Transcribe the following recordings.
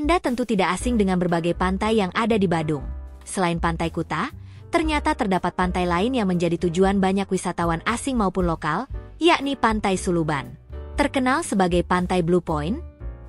Anda tentu tidak asing dengan berbagai pantai yang ada di Badung. Selain Pantai Kuta, ternyata terdapat pantai lain yang menjadi tujuan banyak wisatawan asing maupun lokal, yakni Pantai Suluban. Terkenal sebagai Pantai Blue Point,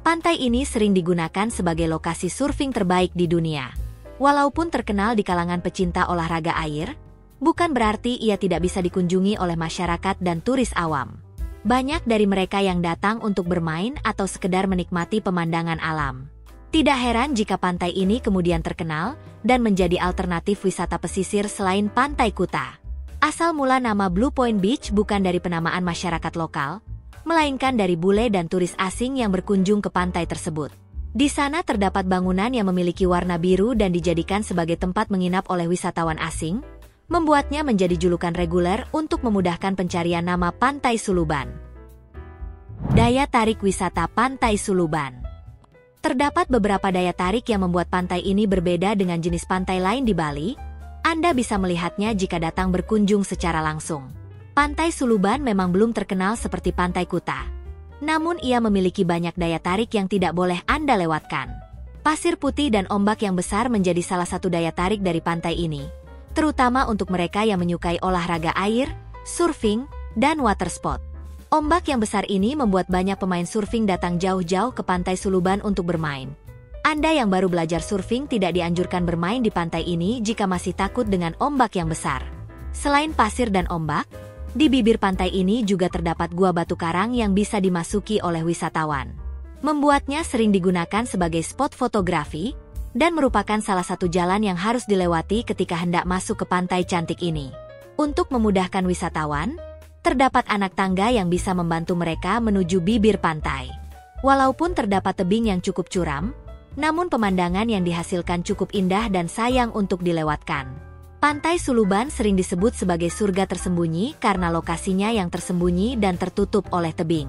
pantai ini sering digunakan sebagai lokasi surfing terbaik di dunia. Walaupun terkenal di kalangan pecinta olahraga air, bukan berarti ia tidak bisa dikunjungi oleh masyarakat dan turis awam. Banyak dari mereka yang datang untuk bermain atau sekedar menikmati pemandangan alam. Tidak heran jika pantai ini kemudian terkenal dan menjadi alternatif wisata pesisir selain Pantai Kuta. Asal mula nama Blue Point Beach bukan dari penamaan masyarakat lokal, melainkan dari bule dan turis asing yang berkunjung ke pantai tersebut. Di sana terdapat bangunan yang memiliki warna biru dan dijadikan sebagai tempat menginap oleh wisatawan asing, membuatnya menjadi julukan reguler untuk memudahkan pencarian nama Pantai Suluban. Daya tarik wisata Pantai Suluban. Terdapat beberapa daya tarik yang membuat pantai ini berbeda dengan jenis pantai lain di Bali. Anda bisa melihatnya jika datang berkunjung secara langsung. Pantai Suluban memang belum terkenal seperti Pantai Kuta. Namun ia memiliki banyak daya tarik yang tidak boleh Anda lewatkan. Pasir putih dan ombak yang besar menjadi salah satu daya tarik dari pantai ini, terutama untuk mereka yang menyukai olahraga air, surfing, dan water sport. Ombak yang besar ini membuat banyak pemain surfing datang jauh-jauh ke Pantai Suluban untuk bermain. Anda yang baru belajar surfing tidak dianjurkan bermain di pantai ini jika masih takut dengan ombak yang besar. Selain pasir dan ombak, di bibir pantai ini juga terdapat gua batu karang yang bisa dimasuki oleh wisatawan. Membuatnya sering digunakan sebagai spot fotografi dan merupakan salah satu jalan yang harus dilewati ketika hendak masuk ke pantai cantik ini. Untuk memudahkan wisatawan, terdapat anak tangga yang bisa membantu mereka menuju bibir pantai. Walaupun terdapat tebing yang cukup curam, namun pemandangan yang dihasilkan cukup indah dan sayang untuk dilewatkan. Pantai Suluban sering disebut sebagai surga tersembunyi karena lokasinya yang tersembunyi dan tertutup oleh tebing.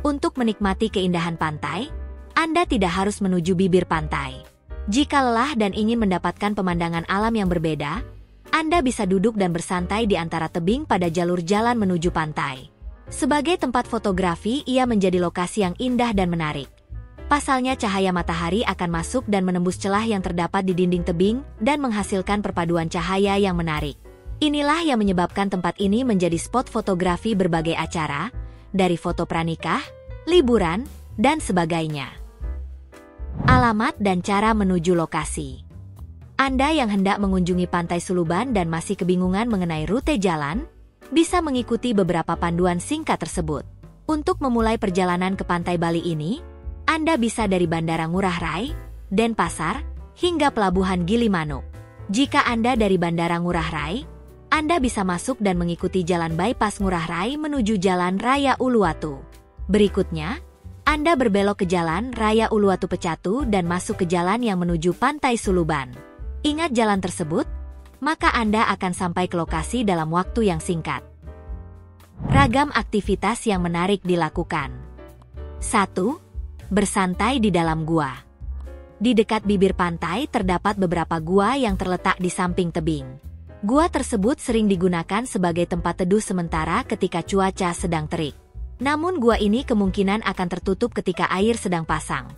Untuk menikmati keindahan pantai, Anda tidak harus menuju bibir pantai. Jika lelah dan ingin mendapatkan pemandangan alam yang berbeda, Anda bisa duduk dan bersantai di antara tebing pada jalur jalan menuju pantai. Sebagai tempat fotografi, ia menjadi lokasi yang indah dan menarik. Pasalnya cahaya matahari akan masuk dan menembus celah yang terdapat di dinding tebing dan menghasilkan perpaduan cahaya yang menarik. Inilah yang menyebabkan tempat ini menjadi spot fotografi berbagai acara, dari foto pranikah, liburan, dan sebagainya. Alamat dan cara menuju lokasi. Anda yang hendak mengunjungi Pantai Suluban dan masih kebingungan mengenai rute jalan, bisa mengikuti beberapa panduan singkat tersebut. Untuk memulai perjalanan ke Pantai Bali ini, Anda bisa dari Bandara Ngurah Rai, Denpasar, hingga Pelabuhan Gilimanuk. Jika Anda dari Bandara Ngurah Rai, Anda bisa masuk dan mengikuti jalan bypass Ngurah Rai menuju Jalan Raya Uluwatu. Berikutnya, Anda berbelok ke Jalan Raya Uluwatu Pecatu dan masuk ke jalan yang menuju Pantai Suluban. Ingat jalan tersebut, maka Anda akan sampai ke lokasi dalam waktu yang singkat. Ragam aktivitas yang menarik dilakukan. 1. Bersantai di dalam gua. Di dekat bibir pantai terdapat beberapa gua yang terletak di samping tebing. Gua tersebut sering digunakan sebagai tempat teduh sementara ketika cuaca sedang terik. Namun gua ini kemungkinan akan tertutup ketika air sedang pasang.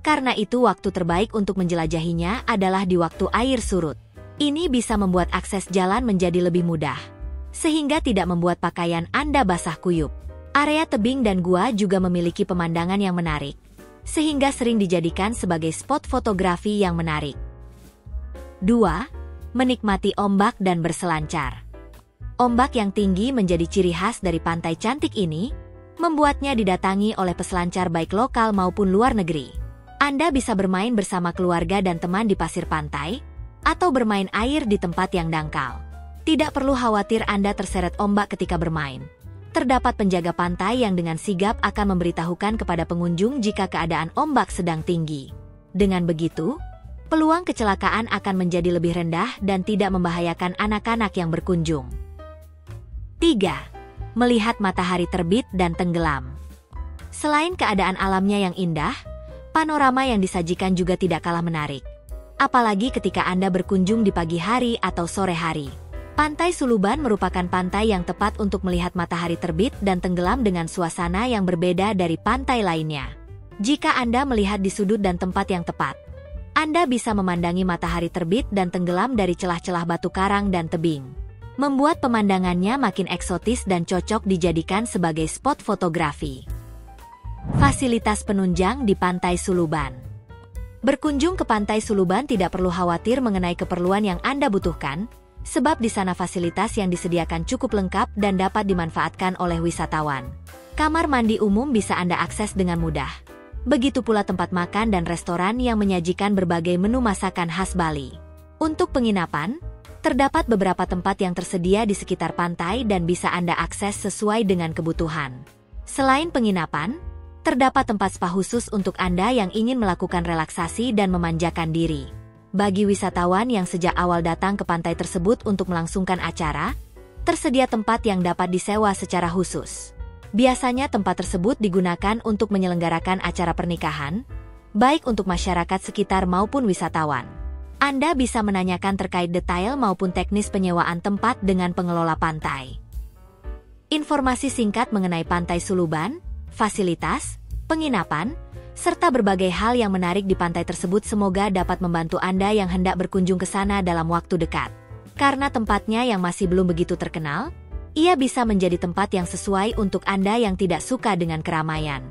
Karena itu waktu terbaik untuk menjelajahinya adalah di waktu air surut. Ini bisa membuat akses jalan menjadi lebih mudah, sehingga tidak membuat pakaian Anda basah kuyup. Area tebing dan gua juga memiliki pemandangan yang menarik, sehingga sering dijadikan sebagai spot fotografi yang menarik. 2. Menikmati ombak dan berselancar. Ombak yang tinggi menjadi ciri khas dari pantai cantik ini, membuatnya didatangi oleh peselancar baik lokal maupun luar negeri. Anda bisa bermain bersama keluarga dan teman di pasir pantai, atau bermain air di tempat yang dangkal. Tidak perlu khawatir Anda terseret ombak ketika bermain. Terdapat penjaga pantai yang dengan sigap akan memberitahukan kepada pengunjung jika keadaan ombak sedang tinggi. Dengan begitu, peluang kecelakaan akan menjadi lebih rendah dan tidak membahayakan anak-anak yang berkunjung. 3. Melihat matahari terbit dan tenggelam. Selain keadaan alamnya yang indah, panorama yang disajikan juga tidak kalah menarik. Apalagi ketika Anda berkunjung di pagi hari atau sore hari. Pantai Suluban merupakan pantai yang tepat untuk melihat matahari terbit dan tenggelam dengan suasana yang berbeda dari pantai lainnya. Jika Anda melihat di sudut dan tempat yang tepat, Anda bisa memandangi matahari terbit dan tenggelam dari celah-celah batu karang dan tebing, membuat pemandangannya makin eksotis dan cocok dijadikan sebagai spot fotografi. Fasilitas penunjang di Pantai Suluban. Berkunjung ke Pantai Suluban tidak perlu khawatir mengenai keperluan yang Anda butuhkan, sebab di sana fasilitas yang disediakan cukup lengkap dan dapat dimanfaatkan oleh wisatawan. Kamar mandi umum bisa Anda akses dengan mudah. Begitu pula tempat makan dan restoran yang menyajikan berbagai menu masakan khas Bali. Untuk penginapan, terdapat beberapa tempat yang tersedia di sekitar pantai dan bisa Anda akses sesuai dengan kebutuhan. Selain penginapan, terdapat tempat spa khusus untuk Anda yang ingin melakukan relaksasi dan memanjakan diri. Bagi wisatawan yang sejak awal datang ke pantai tersebut untuk melangsungkan acara, tersedia tempat yang dapat disewa secara khusus. Biasanya tempat tersebut digunakan untuk menyelenggarakan acara pernikahan, baik untuk masyarakat sekitar maupun wisatawan. Anda bisa menanyakan terkait detail maupun teknis penyewaan tempat dengan pengelola pantai. Informasi singkat mengenai Pantai Suluban, fasilitas, penginapan, serta berbagai hal yang menarik di pantai tersebut semoga dapat membantu Anda yang hendak berkunjung ke sana dalam waktu dekat. Karena tempatnya yang masih belum begitu terkenal, ia bisa menjadi tempat yang sesuai untuk Anda yang tidak suka dengan keramaian.